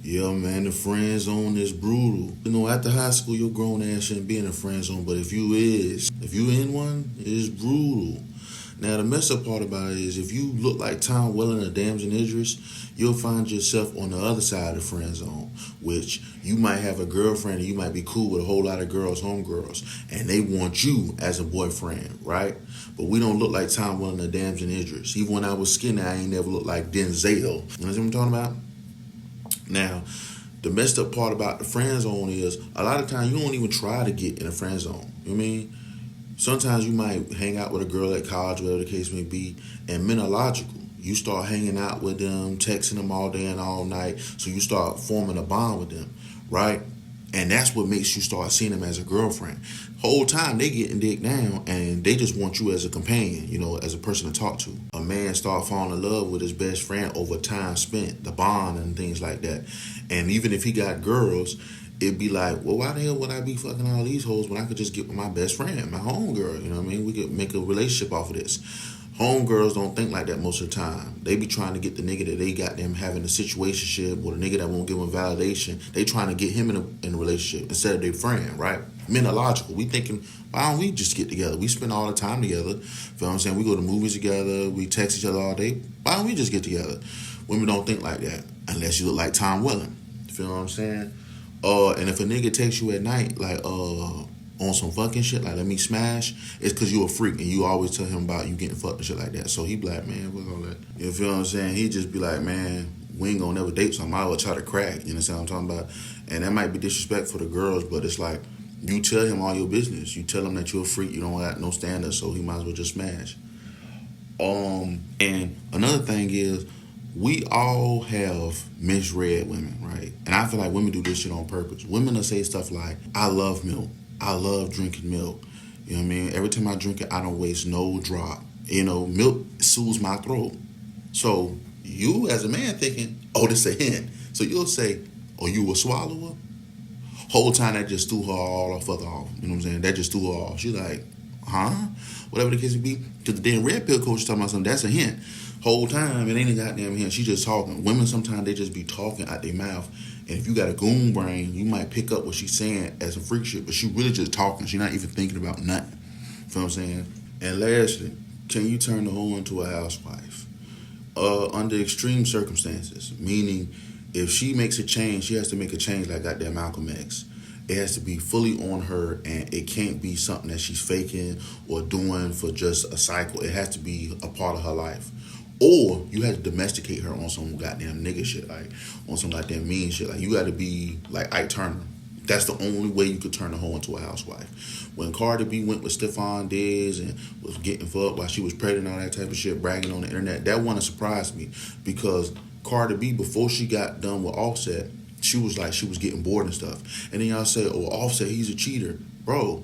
Yeah, man, the friend zone is brutal. After high school, your grown ass shouldn't be in a friend zone, but if you in one, it's brutal. Now, the messed up part about it is if you look like Tom Welling or Damson Idris, you'll find yourself on the other side of the friend zone, which you might have a girlfriend and you might be cool with a whole lot of girls, homegirls, and they want you as a boyfriend, right? But we don't look like Tom Welling or Damson Idris. Even when I was skinny, I ain't never looked like Denzel. You know what I'm talking about? Now, the messed up part about the friend zone is a lot of times you don't even try to get in a friend zone. You know what I mean? Sometimes you might hang out with a girl at college, whatever the case may be, and men are logical. You start hanging out with them, texting them all day and all night, so you start forming a bond with them, right? And that's what makes you start seeing them as a girlfriend. Whole time they getting dick down and they just want you as a companion, as a person to talk to. A man start falling in love with his best friend over time spent, the bond and things like that. And even if he got girls, it'd be like, well, why the hell would I be fucking all these hoes when I could just get with my best friend, my homegirl, you know what I mean? We could make a relationship off of this. Homegirls don't think like that most of the time. They be trying to get the nigga that they got them having a situationship or the nigga that won't give them validation. They trying to get him in a relationship instead of their friend, right? Men are logical. We thinking, why don't we just get together? We spend all the time together. Feel what I'm saying? We go to movies together. We text each other all day. Why don't we just get together? Women don't think like that unless you look like Tom Welling. Feel what I'm saying? And if a nigga texts you at night, like, on some fucking shit, like, let me smash, it's because you a freak and you always tell him about you getting fucked and shit like that. So he be like, man, fuck all that. You feel what I'm saying? He just be like, man, we ain't gonna never date, so I might as well try to crack. You know what I'm talking about? And that might be disrespectful to girls, but it's like, you tell him all your business. You tell him that you're a freak, you don't got no standards, so he might as well just smash. And another thing is, we all have misread women, right? And I feel like women do this shit on purpose. Women will say stuff like, I love milk. I love drinking milk. You know what I mean? Every time I drink it, I don't waste no drop. Milk soothes my throat. So you as a man thinking, oh, this a hint. So you'll say, oh, you a swallower? Whole time that just threw her all the fuck off. You know what I'm saying? That just threw her off. She's like, huh? Whatever the case may be. Because the damn red pill coach is talking about something, that's a hint. Whole time, it ain't a goddamn hint. She just talking. Women sometimes they just be talking out their mouth. And if you got a goon brain, you might pick up what she's saying as a freak shit, but she really just talking. She not even thinking about nothing. Feel what I'm saying? And lastly, can you turn the hoe into a housewife? Under extreme circumstances, meaning if she makes a change, she has to make a change like goddamn Malcolm X. It has to be fully on her, and it can't be something that she's faking or doing for just a cycle. It has to be a part of her life. Or you had to domesticate her on some goddamn nigga shit, like on some goddamn mean shit. Like you got to be like Ike Turner. That's the only way you could turn a hoe into a housewife. When Cardi B went with Stephon Diggs and was getting fucked while she was pregnant and all that type of shit, bragging on the internet, that one surprised me because Cardi B, before she got done with Offset, she was like she was getting bored and stuff. And then y'all say, oh, Offset, he's a cheater. Bro,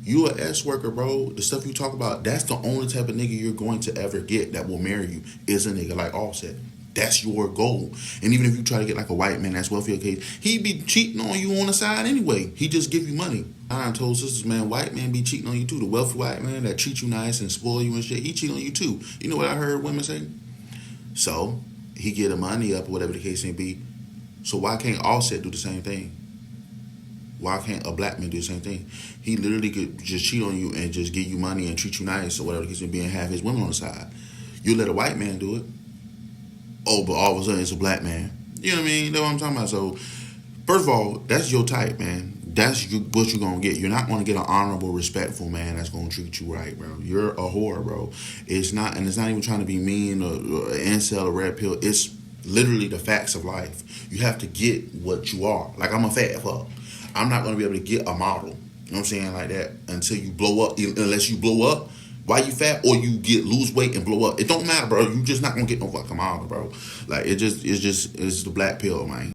you a S worker, bro. The stuff you talk about, that's the only type of nigga you're going to ever get that will marry you is a nigga like Offset. That's your goal. And even if you try to get like a white man that's wealthy, okay, he be cheating on you on the side anyway. He just give you money. I told sisters, man, white man be cheating on you too. The wealthy white man that treat you nice and spoil you and shit, he cheat on you too. You know what I heard women say? So, he get the money up or whatever the case may be. So why can't Offset do the same thing? Why can't a black man do the same thing? He literally could just cheat on you and just give you money and treat you nice or whatever the case may be and have his women on the side. You let a white man do it. Oh, but all of a sudden it's a black man. You know what I mean? That's what I'm talking about. So, first of all, that's your type, man. That's what you're going to get. You're not going to get an honorable, respectful man that's going to treat you right, bro. You're a whore, bro. It's not even trying to be mean or incel or red pill. It's literally the facts of life. You have to get what you are. Like, I'm a fat fuck. I'm not going to be able to get a model, you know what I'm saying, like that, until you blow up, unless you blow up while you fat or you lose weight and blow up. It don't matter, bro. You just not going to get no fucking model, bro. Like, it's the black pill, man.